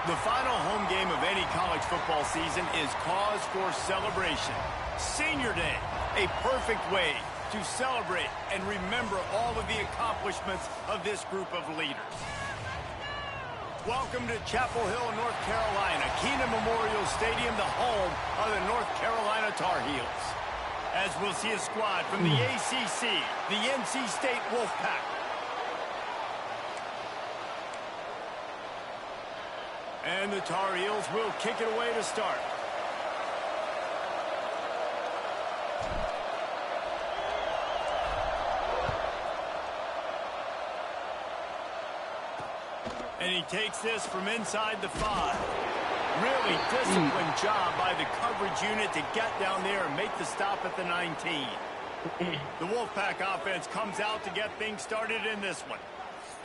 The final home game of any college football season is cause for celebration. Senior Day, a perfect way to celebrate and remember all of the accomplishments of this group of leaders. Welcome to Chapel Hill, North Carolina, Kenan Memorial Stadium, the home of the North Carolina Tar Heels. As we'll see a squad from the ACC, the NC State Wolfpack. And the Tar Heels will kick it away to start. And he takes this from inside the 5. Really disciplined job by the coverage unit to get down there and make the stop at the 19. The Wolfpack offense comes out to get things started in this one.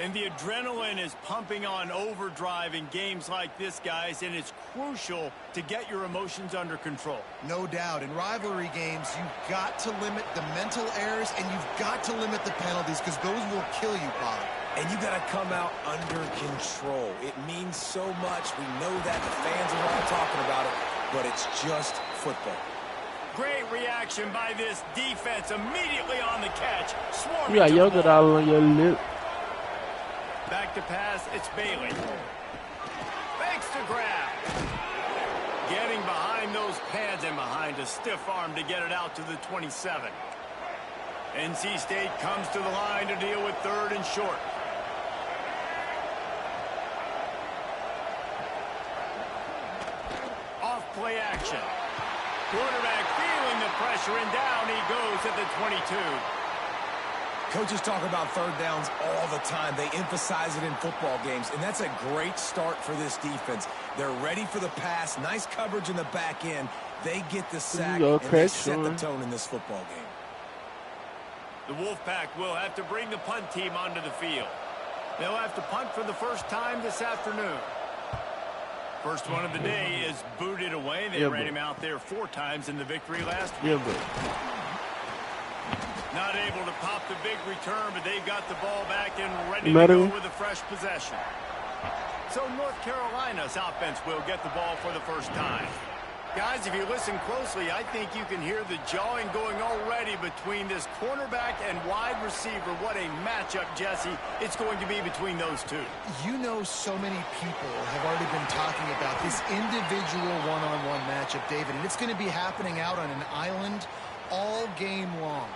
And the adrenaline is pumping on overdrive in games like this, guys, and it's crucial to get your emotions under control. No doubt. In rivalry games, you've got to limit the mental errors, and you've got to limit the penalties because those will kill you, Pollard. And you got to come out under control. It means so much. We know that. The fans are all talking about it, but it's just football. Great reaction by this defense immediately on the catch. Swarming You got to the yogurt ball. all on your lip. Back to pass, it's Bailey. Fakes to grab. Getting behind those pads and behind a stiff arm to get it out to the 27. NC State comes to the line to deal with 3rd and short. Off play action. Quarterback feeling the pressure, and down he goes at the 22. Coaches talk about 3rd downs all the time. They emphasize it in football games, and that's a great start for this defense. They're ready for the pass. Nice coverage in the back end. They get the sack, and they set the tone in this football game. The Wolfpack will have to bring the punt team onto the field. They'll have to punt for the first time this afternoon. First one of the day is booted away. They ran him out there 4 times in the victory last week. Not able to pop the big return, but they've got the ball back and ready to go with a fresh possession. So North Carolina's offense will get the ball for the first time. Guys, if you listen closely, I think you can hear the jawing going already between this cornerback and wide receiver. What a matchup, Jesse, it's going to be between those two. You know, so many people have already been talking about this individual one-on-one matchup, David, and it's going to be happening out on an island all game long.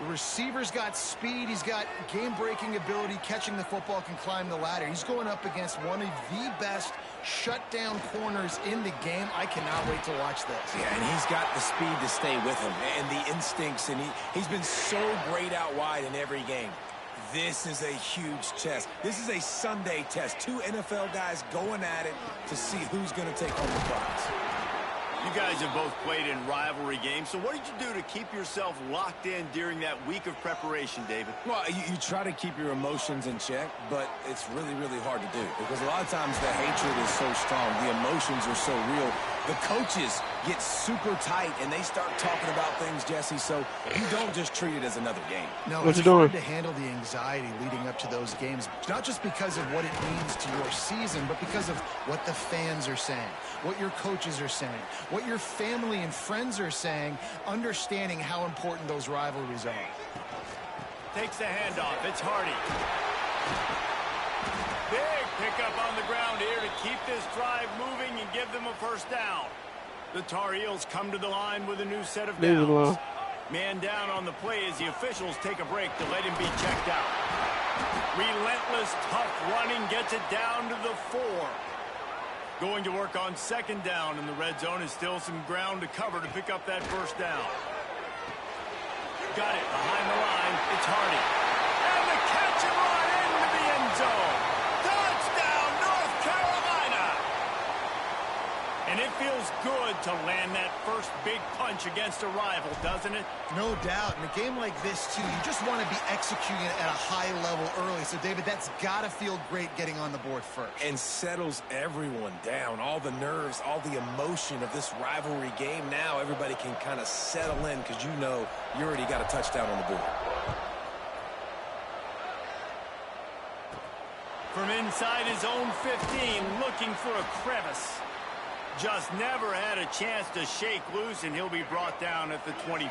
The receiver's got speed. He's got game-breaking ability. Catching the football, can climb the ladder. He's going up against one of the best shutdown corners in the game. I cannot wait to watch this. Yeah, and he's got the speed to stay with him and the instincts, and he's been so great out wide in every game. This is a huge test. This is a Sunday test. 2 NFL guys going at it to see who's going to take home the prize. You guys have both played in rivalry games, so what did you do to keep yourself locked in during that week of preparation, David? Well, you try to keep your emotions in check, but it's really, really hard to do because a lot of times the hatred is so strong. The emotions are so real. The coaches get super tight, and they start talking about things, Jesse, so you don't just treat it as another game. No, what it's you doing? hard to handle the anxiety leading up to those games, not just because of what it means to your season, but because of what the fans are saying, what your coaches are saying, what your family and friends are saying, understanding how important those rivalries are. Takes the handoff. It's Hardy. Big pickup on the ground here to keep this drive moving and give them a first down. The Tar Heels come to the line with a new set of downs. Man down on the play as the officials take a break to let him be checked out. Relentless, tough running gets it down to the 4. Going to work on 2nd down, and the red zone is still some ground to cover to pick up that first down. Got it behind the line. It's Hardy. And the catch and run into the end zone. Touchdown, North Carolina. And it feels good to land that first big punch against a rival, doesn't it? No doubt. In a game like this, too, you just want to be executing it at a high level early. So, David, that's got to feel great getting on the board first. And settles everyone down. All the nerves, all the emotion of this rivalry game. Now everybody can kind of settle in because you know you already got a touchdown on the board. From inside his own 15, looking for a crevice. Just never had a chance to shake loose, and he'll be brought down at the 24.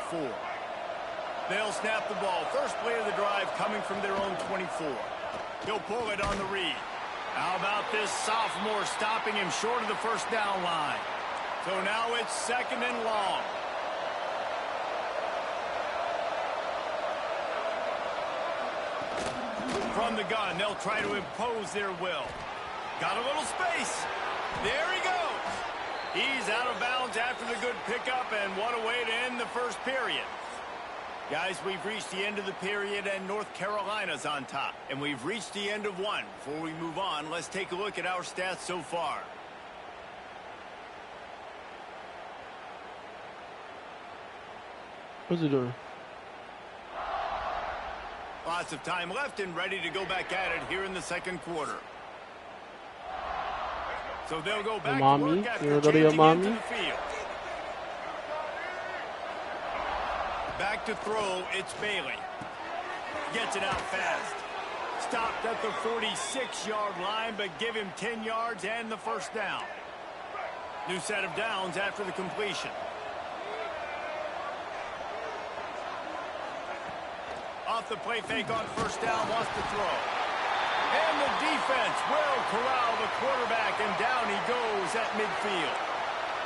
They'll snap the ball. First play of the drive coming from their own 24. He'll pull it on the read. How about this sophomore stopping him short of the first down line? So now it's 2nd and long. From the gun, they'll try to impose their will. Got a little space. There he goes. He's out of bounds after the good pickup, and what a way to end the first period. Guys, we've reached the end of the period, and North Carolina's on top. And we've reached the end of one. Before we move on, let's take a look at our stats so far. What's he doing? Lots of time left and ready to go back at it here in the second quarter. So they'll go back to work after changing into the field. Back to throw, it's Bailey. Gets it out fast. Stopped at the 46-yard line, but give him 10 yards and the first down. New set of downs after the completion. Off the play fake on first down, wants to throw. And the defense will corral the quarterback, and down he goes at midfield.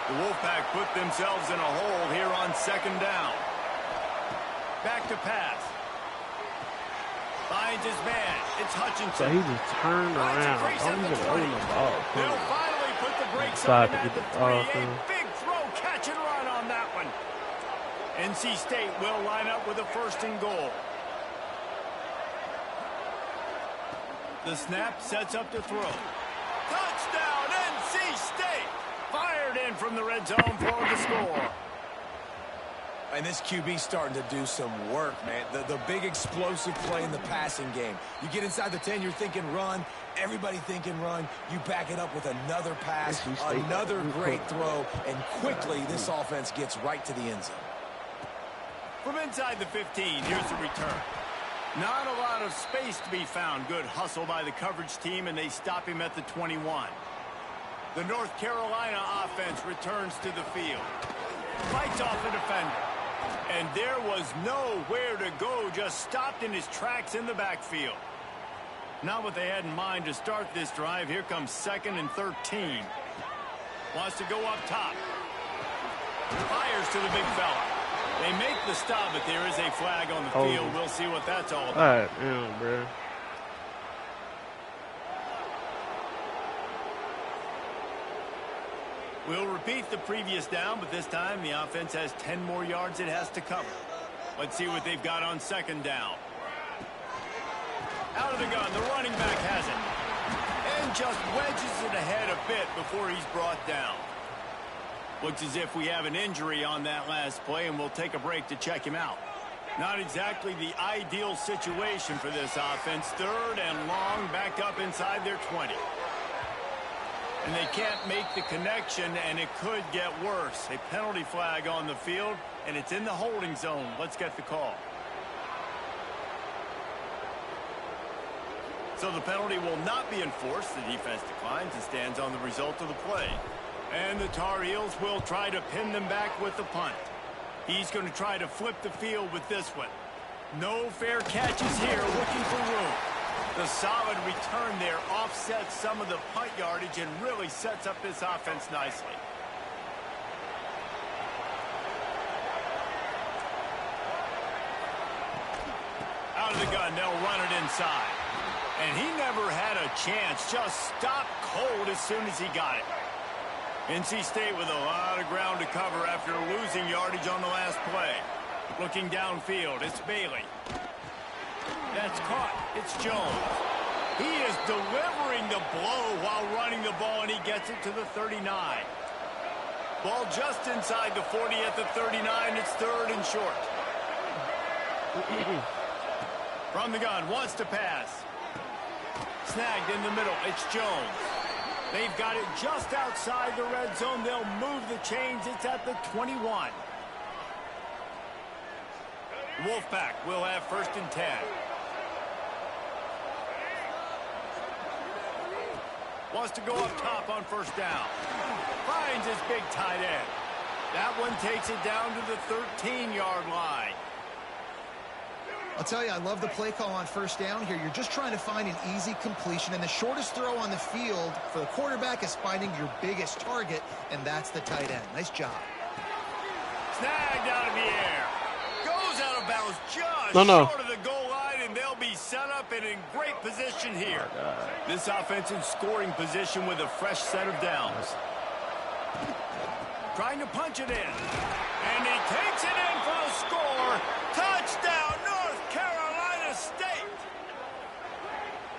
The Wolfpack put themselves in a hole here on second down. Back to pass. Finds his man. It's Hutchinson. So he just turned around. Don't even own the ball. They'll finally put the brakes on him at the 3. A big throw, catch and run on that one. NC State will line up with a 1st and goal. The snap sets up to throw. Touchdown, NC State! Fired in from the red zone for the score. And this QB's starting to do some work, man. The big explosive play in the passing game. You get inside the 10, you're thinking run. Everybody thinking run. You back it up with another pass, another great throw, and quickly this offense gets right to the end zone. From inside the 15, here's the return. Not a lot of space to be found. Good hustle by the coverage team, and they stop him at the 21. The North Carolina offense returns to the field. Fights off the defender. And there was nowhere to go, just stopped in his tracks in the backfield. Not what they had in mind to start this drive. Here comes 2nd and 13. Wants to go up top. Fires to the big fella. They make the stop, but there is a flag on the field. We'll see what that's all about. Damn, bro. We'll repeat the previous down, but this time the offense has 10 more yards it has to cover. Let's see what they've got on second down. Out of the gun, the running back has it. And just wedges it ahead a bit before he's brought down. Looks as if we have an injury on that last play, and we'll take a break to check him out. Not exactly the ideal situation for this offense. 3rd and long, back up inside their 20. And they can't make the connection, and it could get worse. A penalty flag on the field, and it's in the holding zone. Let's get the call. So the penalty will not be enforced. The defense declines and stands on the result of the play. And the Tar Heels will try to pin them back with the punt. He's going to try to flip the field with this one. No fair catches here, looking for room. The solid return there offsets some of the punt yardage and really sets up this offense nicely. Out of the gun, they'll run it inside. And he never had a chance, just stopped cold as soon as he got it. NC State with a lot of ground to cover after losing yardage on the last play. Looking downfield, it's Bailey. That's caught. It's Jones. He is delivering the blow while running the ball, and he gets it to the 39. Ball just inside the 40 at the 39. It's 3rd and short. From the gun, wants to pass. Snagged in the middle. It's Jones. They've got it just outside the red zone. They'll move the chains. It's at the 21. Wolfpack will have 1st and 10. Wants to go up top on first down. Finds his big tight end. That one takes it down to the 13-yard line. I'll tell you, I love the play call on first down here. You're just trying to find an easy completion, and the shortest throw on the field for the quarterback is finding your biggest target, and that's the tight end. Nice job. Snagged out of the air. Goes out of bounds just short of the goal line, and they'll be set up and in great position here. This offense in scoring position with a fresh set of downs. Trying to punch it in. And he takes it in for the score. Touchdown, North Carolina State.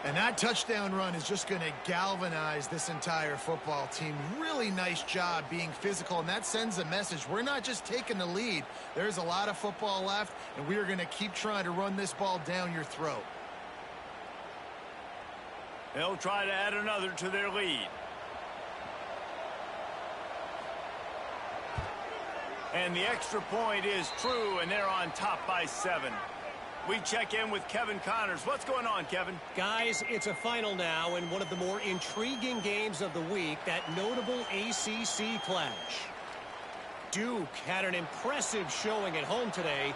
And that touchdown run is just going to galvanize this entire football team. Really nice job being physical, and that sends a message. We're not just taking the lead. There's a lot of football left, and we are going to keep trying to run this ball down your throat. They'll try to add another to their lead. And the extra point is true, and they're on top by 7. We check in with Kevin Connors. What's going on, Kevin? Guys, it's a final now in one of the more intriguing games of the week, that notable ACC clash. Duke had an impressive showing at home today,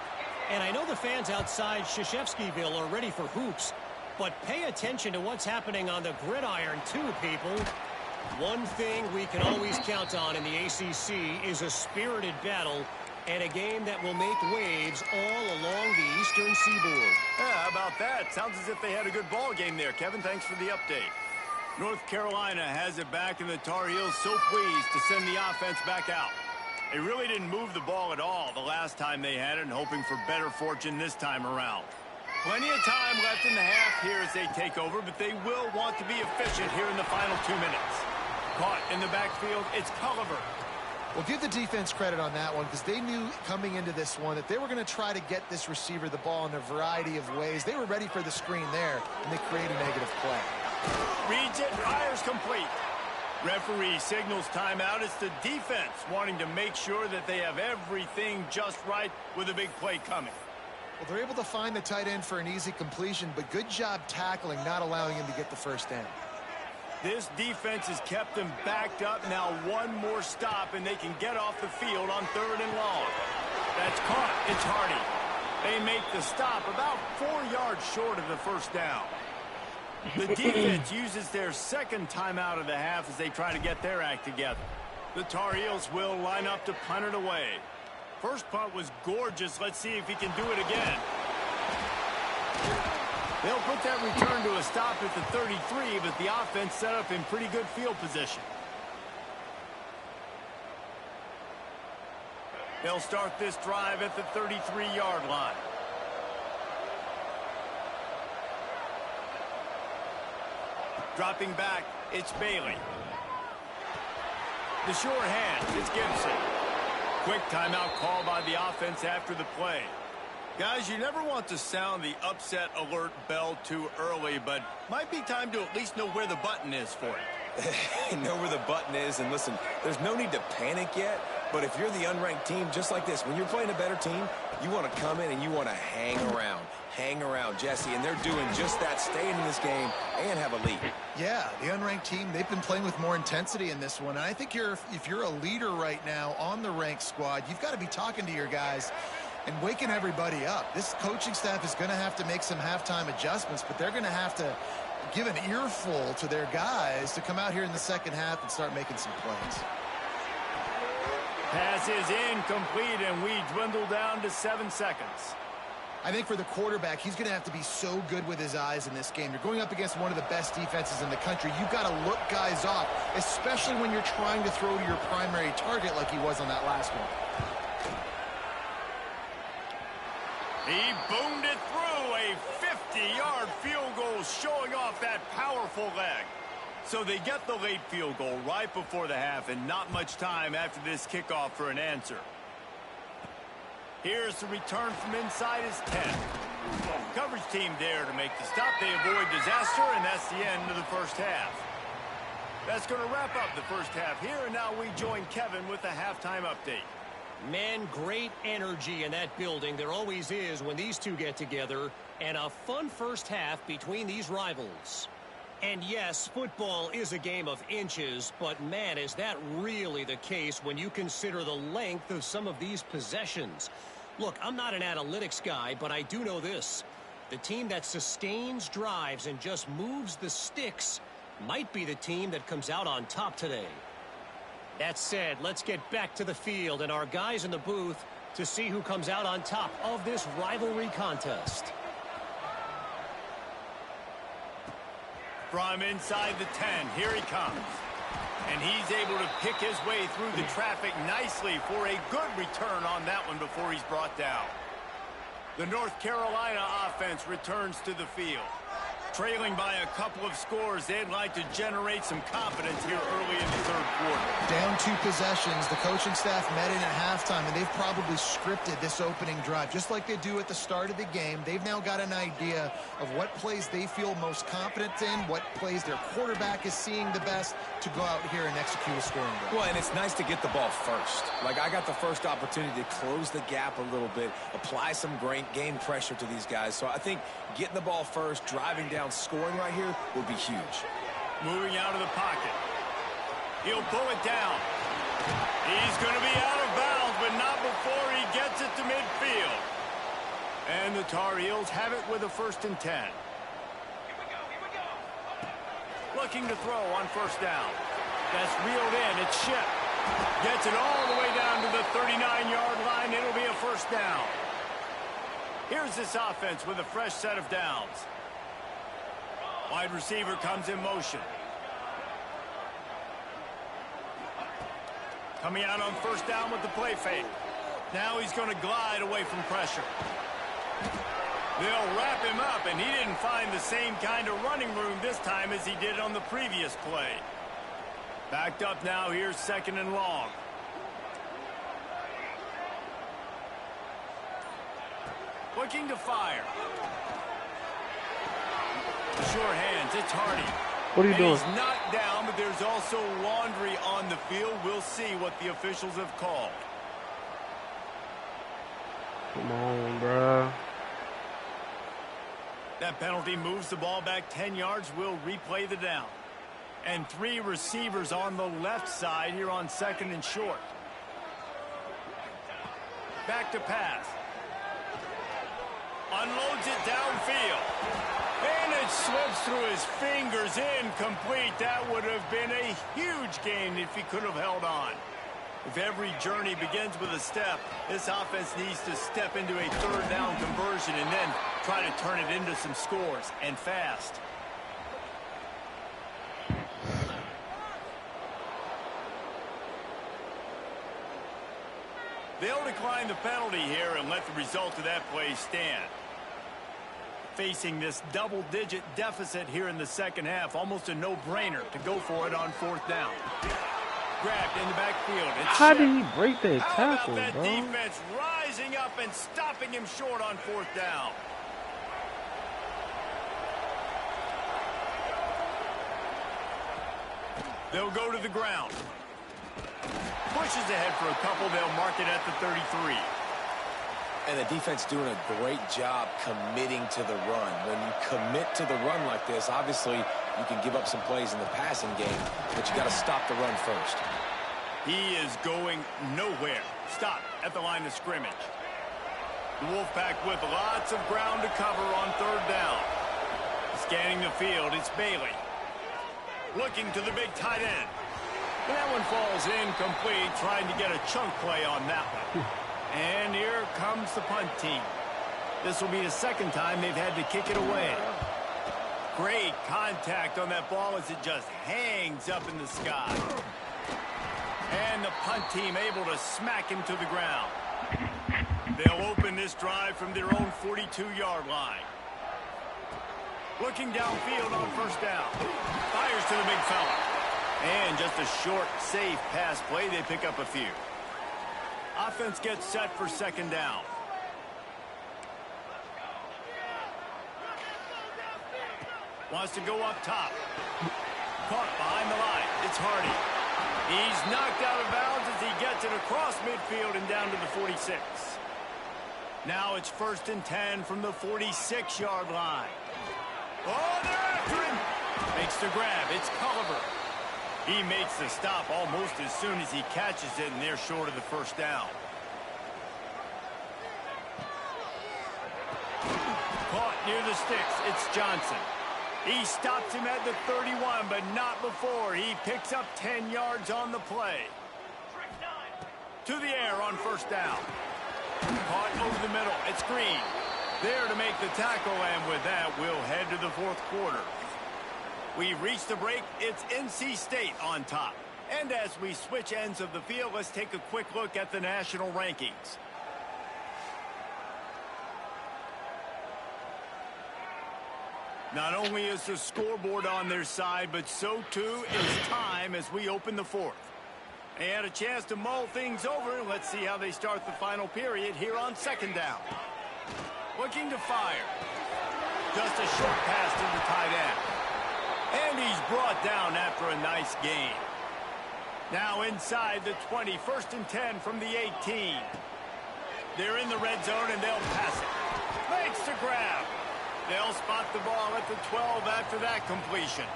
and I know the fans outside Krzyzewskiville are ready for hoops, but pay attention to what's happening on the gridiron too, people. One thing we can always count on in the ACC is a spirited battle and a game that will make waves all along the eastern seaboard. Yeah, how about that? Sounds as if they had a good ball game there, Kevin. Thanks for the update. North Carolina has it back, and the Tar Heels so pleased to send the offense back out. They really didn't move the ball at all the last time they had it, and hoping for better fortune this time around. Plenty of time left in the half here as they take over, but they will want to be efficient here in the final 2 minutes. Caught in the backfield, it's Culliver. Well, give the defense credit on that one, because they knew coming into this one that they were going to try to get this receiver the ball in a variety of ways. They were ready for the screen there, and they create a negative play. Reads it, fires complete. Referee signals timeout. It's the defense wanting to make sure that they have everything just right with a big play coming. Well, they're able to find the tight end for an easy completion, but good job tackling, not allowing him to get the first down. This defense has kept them backed up. Now one more stop, and they can get off the field on 3rd and long. That's caught. It's Hardy. They make the stop about 4 yards short of the first down. The defense uses their second timeout of the half as they try to get their act together. The Tar Heels will line up to punt it away. First punt was gorgeous. Let's see if he can do it again. They'll put that return to a stop at the 33, but the offense set up in pretty good field position. They'll start this drive at the 33-yard line. Dropping back, it's Bailey. The sure hand, it's Gibson. Quick timeout call by the offense after the play. Guys, you never want to sound the upset alert bell too early, but might be time to at least know where the button is for it. Know where the button is, and listen, there's no need to panic yet, but if you're the unranked team, just like this, when you're playing a better team, you want to come in and you want to hang around, Jesse, and they're doing just that, staying in this game and have a lead. Yeah, the unranked team, they've been playing with more intensity in this one, and I think if you're a leader right now on the ranked squad, you've got to be talking to your guys and waking everybody up. This coaching staff is going to have to make some halftime adjustments, but they're going to have to give an earful to their guys to come out here in the second half and start making some plays. Pass is incomplete, and we dwindle down to 7 seconds. I think for the quarterback, he's going to have to be so good with his eyes in this game. You're going up against one of the best defenses in the country. You've got to look guys off, especially when you're trying to throw to your primary target like he was on that last one. He boomed it through, a 50-yard field goal showing off that powerful leg. So they get the late field goal right before the half, and not much time after this kickoff for an answer. Here's the return from inside his 10. Coverage team there to make the stop. They avoid disaster, and that's the end of the first half. That's going to wrap up the first half here, and now we join Kevin with the halftime update. Man, great energy in that building. There always is when these two get together, and a fun first half between these rivals. And yes, football is a game of inches, but man, is that really the case when you consider the length of some of these possessions. Look, I'm not an analytics guy, but I do know this. The team that sustains drives and just moves the sticks might be the team that comes out on top today. That said, let's get back to the field and our guys in the booth to see who comes out on top of this rivalry contest. From inside the 10, here he comes. And he's able to pick his way through the traffic nicely for a good return on that one before he's brought down. The North Carolina offense returns to the field. Trailing by a couple of scores, they'd like to generate some confidence here early in the third quarter. Down 2 possessions, the coaching staff met in at halftime, and they've probably scripted this opening drive. Just like they do at the start of the game, they've now got an idea of what plays they feel most confident in, what plays their quarterback is seeing the best to go out here and execute a scoring drive. Well, and it's nice to get the ball first. Like, I got the first opportunity to close the gap a little bit, apply some great game pressure to these guys. So I think getting the ball first, driving down, scoring right here would be huge. Moving out of the pocket. He'll pull it down. He's going to be out of bounds, but not before he gets it to midfield. And the Tar Heels have it with a 1st and 10. Looking to throw on 1st down. That's reeled in. It's Shipp. Gets it all the way down to the 39-yard line. It'll be a 1st down. Here's this offense with a fresh set of downs. Wide receiver comes in motion. Coming out on 1st down with the play fake. Now he's going to glide away from pressure. They'll wrap him up, and he didn't find the same kind of running room this time as he did on the previous play. Backed up now, here's 2nd and long. Looking to fire. Sure hands, it's Hardy. What are you doing? He's knocked down, but there's also laundry on the field. We'll see what the officials have called. Come on, bro. That penalty moves the ball back 10 yards. We'll replay the down. And 3 receivers on the left side here on 2nd and short. Back to pass. Unloads it downfield. And it slips through his fingers, incomplete. That would have been a huge gain if he could have held on. If every journey begins with a step, this offense needs to step into a 3rd down conversion and then try to turn it into some scores, and fast. They'll decline the penalty here and let the result of that play stand. Facing this double-digit deficit here in the 2nd half, almost a no-brainer to go for it on 4th down. Grabbed in the backfield. How did he break that tackle, bro? How about that bro? defense rising up and stopping him short on 4th down? They'll go to the ground. Pushes ahead for a couple. They'll mark it at the 33. And the defense doing a great job committing to the run. When you commit to the run like this, obviously you can give up some plays in the passing game, but you got to stop the run first. He is going nowhere. Stop at the line of scrimmage. The Wolfpack with lots of ground to cover on 3rd down. Scanning the field, it's Bailey. Looking to the big tight end. And that one falls incomplete, trying to get a chunk play on that one. And here comes the punt team. This will be the 2nd time they've had to kick it away. Great contact on that ball as it just hangs up in the sky. And the punt team able to smack him to the ground. They'll open this drive from their own 42-yard line. Looking downfield on 1st down. Fires to the big fella. And just a short, safe pass play. They pick up a few. Offense gets set for 2nd down. Wants to go up top. Caught behind the line. It's Hardy. He's knocked out of bounds as he gets it across midfield and down to the 46. Now it's 1st and 10 from the 46-yard line. Oh, they're after him. Makes the grab. It's Culliver. He makes the stop almost as soon as he catches it, and they're short of the first down. Caught near the sticks. It's Johnson. He stops him at the 31, but not before. He picks up 10 yards on the play. To the air on first down. Caught over the middle. It's Green. There to make the tackle, and with that, we'll head to the fourth quarter. We've reached the break. It's NC State on top. And as we switch ends of the field, let's take a quick look at the national rankings. Not only is the scoreboard on their side, but so too is time as we open the fourth. They had a chance to mull things over. Let's see how they start the final period here on second down. Looking to fire. Just a short pass to the tight end. And he's brought down after a nice gain. Now inside the 20, 1st and 10 from the 18. They're in the red zone and they'll pass it. Makes the grab. They'll spot the ball at the 12 after that completion.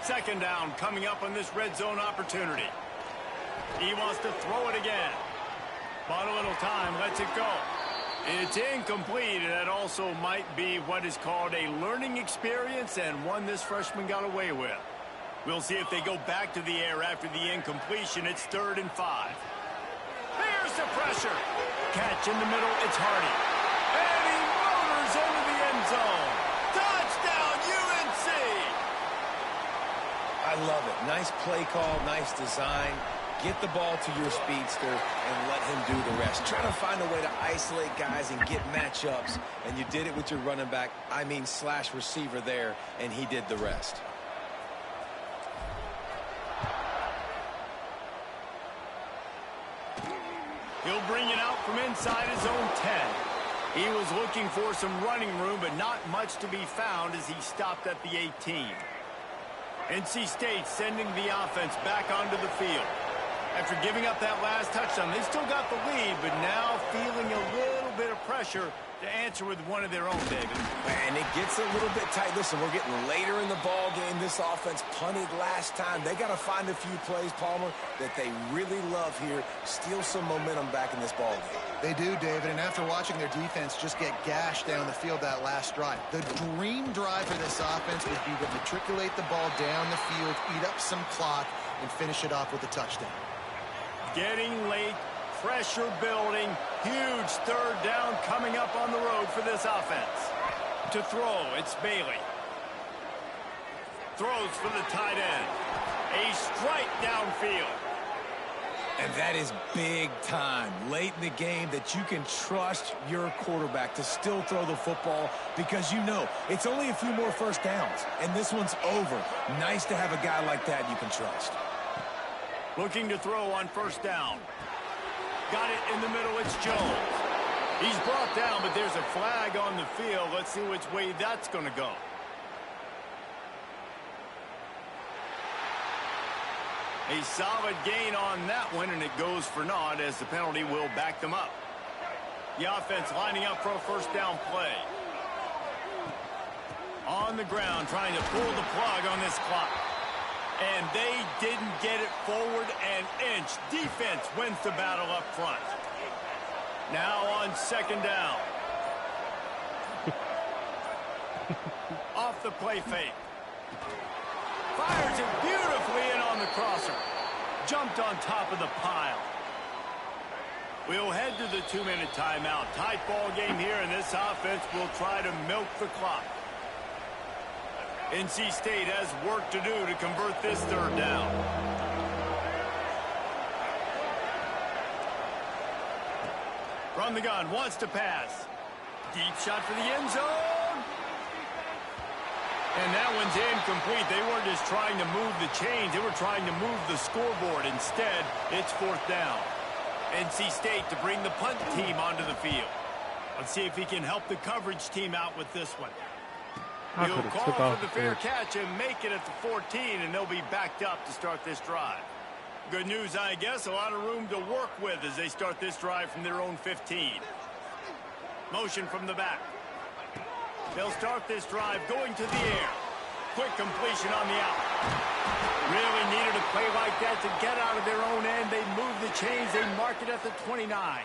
Second down coming up on this red zone opportunity. He wants to throw it again. But a little time lets it go. It's incomplete, and that also might be what is called a learning experience and one this freshman got away with. We'll see if they go back to the air after the incompletion. It's 3rd and 5. Here's the pressure. Catch in the middle. It's Hardy. And he motors into the end zone. Touchdown, UNC! I love it. Nice play call, nice design. Get the ball to your speedster and let him do the rest. Try to find a way to isolate guys and get matchups, and you did it with your running back, slash receiver there, and he did the rest. He'll bring it out from inside his own 10. He was looking for some running room, but not much to be found as he stopped at the 18. NC State sending the offense back onto the field. After giving up that last touchdown, they still got the lead, but now feeling a little bit of pressure to answer with one of their own, David. And it gets a little bit tight. Listen, we're getting later in the ball game. This offense punted last time. They got to find a few plays, Palmer, that they really love here. Steal some momentum back in this ball game. They do, David, and after watching their defense just get gashed down the field that last drive, the dream drive for this offense would be to matriculate the ball down the field, eat up some clock, and finish it off with a touchdown. Getting late, pressure building, huge 3rd down coming up on the road for this offense. To throw, it's Bailey. Throws for the tight end. A strike downfield. And that is big time late in the game that you can trust your quarterback to still throw the football because you know it's only a few more first downs, and this one's over. Nice to have a guy like that you can trust. Looking to throw on first down. Got it in the middle. It's Jones. He's brought down, but there's a flag on the field. Let's see which way that's going to go. A solid gain on that one, and it goes for naught as the penalty will back them up. The offense lining up for a first down play. On the ground, trying to pull the plug on this clock. And they didn't get it forward an inch. Defense wins the battle up front. Now on second down. Off the play fake. Fires it beautifully in on the crosser. Jumped on top of the pile. We'll head to the 2-minute timeout. Tight ball game here, and this offense will try to milk the clock. NC State has work to do to convert this 3rd down. From the gun, wants to pass. Deep shot for the end zone. And that one's incomplete. They weren't just trying to move the chains. They were trying to move the scoreboard. Instead, it's 4th down. NC State to bring the punt team onto the field. Let's see if he can help the coverage team out with this one. He'll call for the fair catch and make it at the 14, and they'll be backed up to start this drive. Good news, I guess. A lot of room to work with as they start this drive from their own 15. Motion from the back. They'll start this drive going to the air. Quick completion on the out. Really needed a play like that to get out of their own end. They move the chains. They mark it at the 29.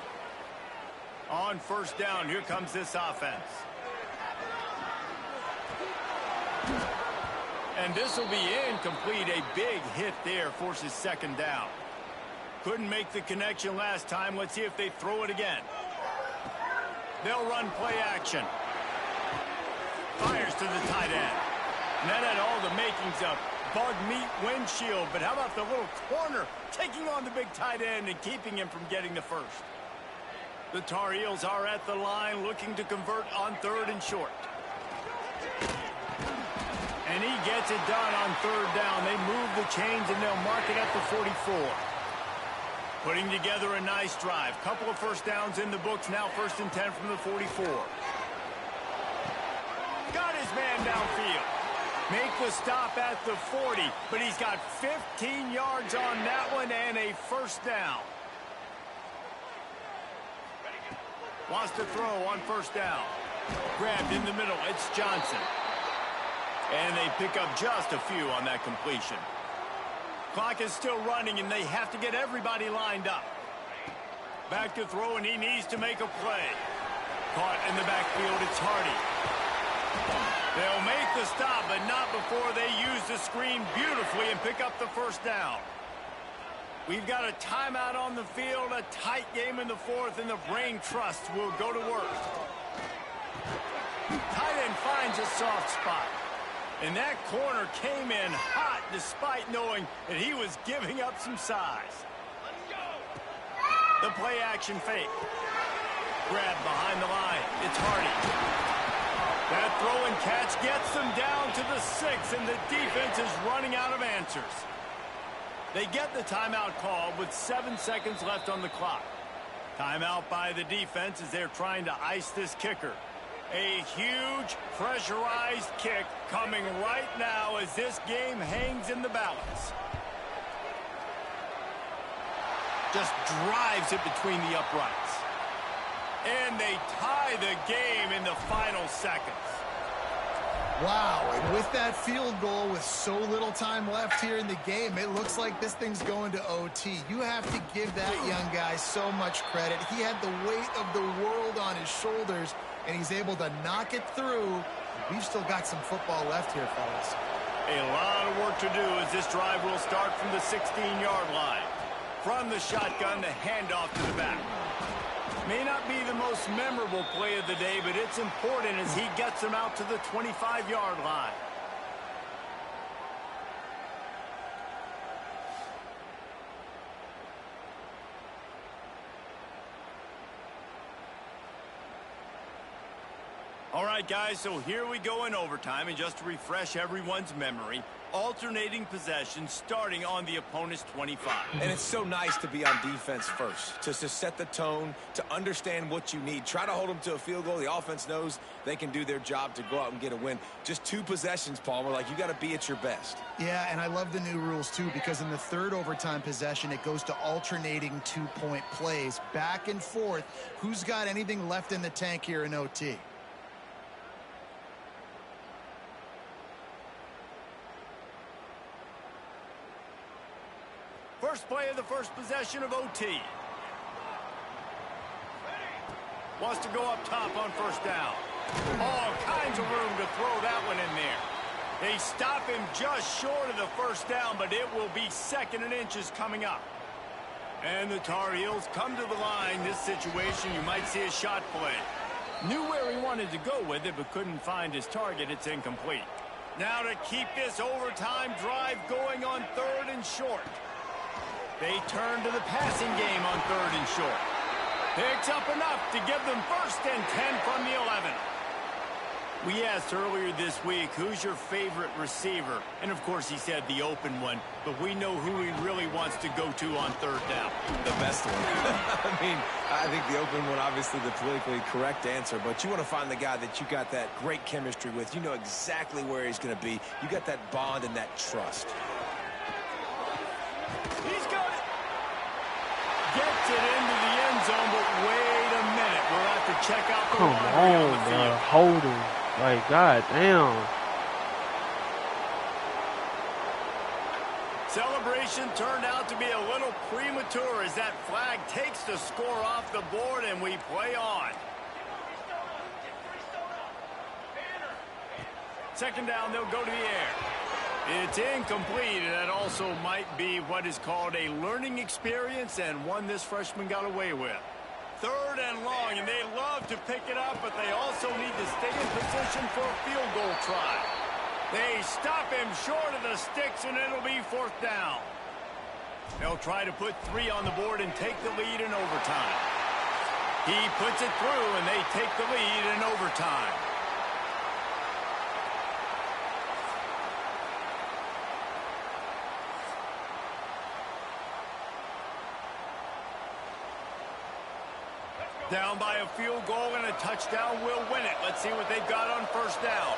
On first down, here comes this offense. And this will be incomplete. A big hit there forces second down. Couldn't make the connection last time. Let's see if they throw it again. They'll run play action. Fires to the tight end. And that had all the makings of bug meat windshield. But how about the little corner taking on the big tight end and keeping him from getting the first? The Tar Heels are at the line looking to convert on third and short. And he gets it done on third down. They move the chains and they'll mark it at the 44. Putting together a nice drive. Couple of first downs in the books. Now 1st and 10 from the 44. Got his man downfield. Make the stop at the 40. But he's got 15 yards on that one and a first down. Wants to throw on first down. Grabbed in the middle. It's Johnson. And they pick up just a few on that completion. Clock is still running, and they have to get everybody lined up. Back to throw, and he needs to make a play. Caught in the backfield, it's Hardy. They'll make the stop, but not before they use the screen beautifully and pick up the first down. We've got a timeout on the field, a tight game in the fourth, and the Brain Trust will go to work. Tight end finds a soft spot. And that corner came in hot despite knowing that he was giving up some size. The play action fake. Grab behind the line. It's Hardy. That throw and catch gets them down to the 6, and the defense is running out of answers. They get the timeout called with 7 seconds left on the clock. Timeout by the defense as they're trying to ice this kicker. A huge pressurized kick coming right now as this game hangs in the balance. Just drives it between the uprights. And they tie the game in the final seconds. Wow, and with that field goal with so little time left here in the game, it looks like this thing's going to OT. You have to give that young guy so much credit. He had the weight of the world on his shoulders, and he's able to knock it through. We've still got some football left here, fellas. A lot of work to do as this drive will start from the 16-yard line. From the shotgun, the handoff to the back. May not be the most memorable play of the day, but it's important as he gets them out to the 25-yard line. All right, guys, so here we go in overtime, and just to refresh everyone's memory, alternating possession starting on the opponent's 25. And it's so nice to be on defense first, to set the tone, to understand what you need. Try to hold them to a field goal. The offense knows they can do their job to go out and get a win. Just 2 possessions, Palmer, like you got to be at your best. Yeah, and I love the new rules, too, because in the third overtime possession, it goes to alternating 2-point plays, back and forth. Who's got anything left in the tank here in OT? First play of the first possession of OT. Wants to go up top on first down. All kinds of room to throw that one in there. They stop him just short of the first down, but it will be 2nd and inches coming up. And the Tar Heels come to the line. This situation, you might see a shot play. Knew where he wanted to go with it, but couldn't find his target. It's incomplete. Now to keep this overtime drive going on 3rd and short. They turn to the passing game on 3rd and short. Picks up enough to give them 1st and 10 from the 11. We asked earlier this week, who's your favorite receiver? And, of course, he said the open one. But we know who he really wants to go to on 3rd down. The best one. I mean, I think the open one, obviously the politically correct answer. But you want to find the guy that you got that great chemistry with. You know exactly where he's going to be. You got that bond and that trust. He's got it. Gets it into the end zone, but wait a minute. We'll have to check out the Come on, bro. Hold him. Like, goddamn. substitution turned out to be a little premature as that flag takes the score off the board and we play on. Second down, they'll go to the air. It's incomplete, and that also might be what is called a learning experience and one this freshman got away with. Third and long, and they love to pick it up, but they also need to stay in position for a field goal try. They stop him short of the sticks, and it'll be fourth down. They'll try to put 3 on the board and take the lead in overtime. He puts it through, and they take the lead in overtime. Down by a field goal and a touchdown will win it. Let's see what they've got on first down.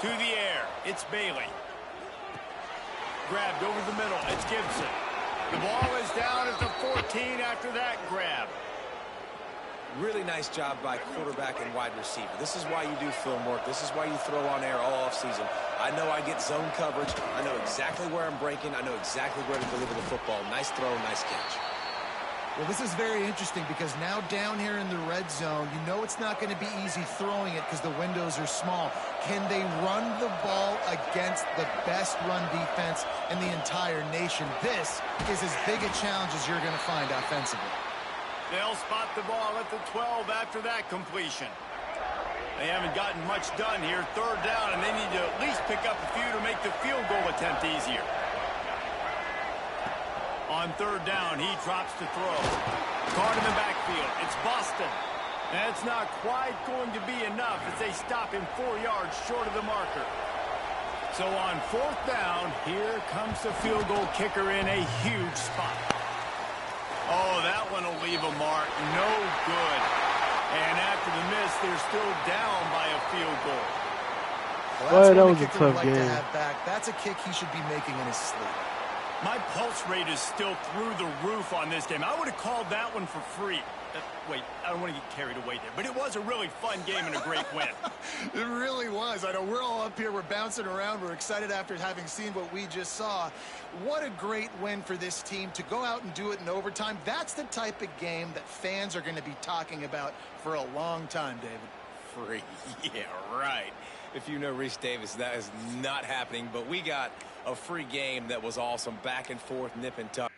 To the air, it's Bailey. Grabbed over the middle, it's Gibson. The ball is down at the 14 after that grab. Really nice job by quarterback and wide receiver. This is why you do film work. This is why you throw on air all offseason. I know I get zone coverage. I know exactly where I'm breaking. I know exactly where to deliver the football. Nice throw, nice catch. Well, this is very interesting because now down here in the red zone, you know it's not going to be easy throwing it because the windows are small. Can they run the ball against the best run defense in the entire nation? This is as big a challenge as you're going to find offensively. They'll spot the ball at the 12 after that completion. They haven't gotten much done here. Third down, and they need to at least pick up a few to make the field goal attempt easier. On third down, he drops to throw. Caught in the backfield. It's Boston. That's not quite going to be enough as they stop him 4 yards short of the marker. So on fourth down, here comes the field goal kicker in a huge spot. Oh, that one will leave a mark. No good. And after the miss, they're still down by a field goal. Well, that's that one was the a kicker tough would like to game. have back. That's a kick he should be making in his sleep. My pulse rate is still through the roof on this game. I would have called that one for free. Wait, I don't want to get carried away there. But it was a really fun game and a great win. It really was. I know we're all up here. We're bouncing around. We're excited after having seen what we just saw. What a great win for this team to go out and do it in overtime. That's the type of game that fans are going to be talking about for a long time, David. Free. Yeah, right. If you know Reese Davis, that is not happening. But we got a free game that was awesome. Back and forth, nip and tuck.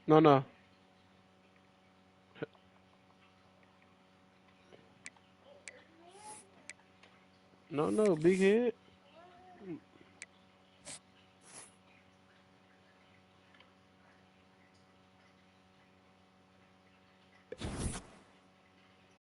No, no. No, no, big head.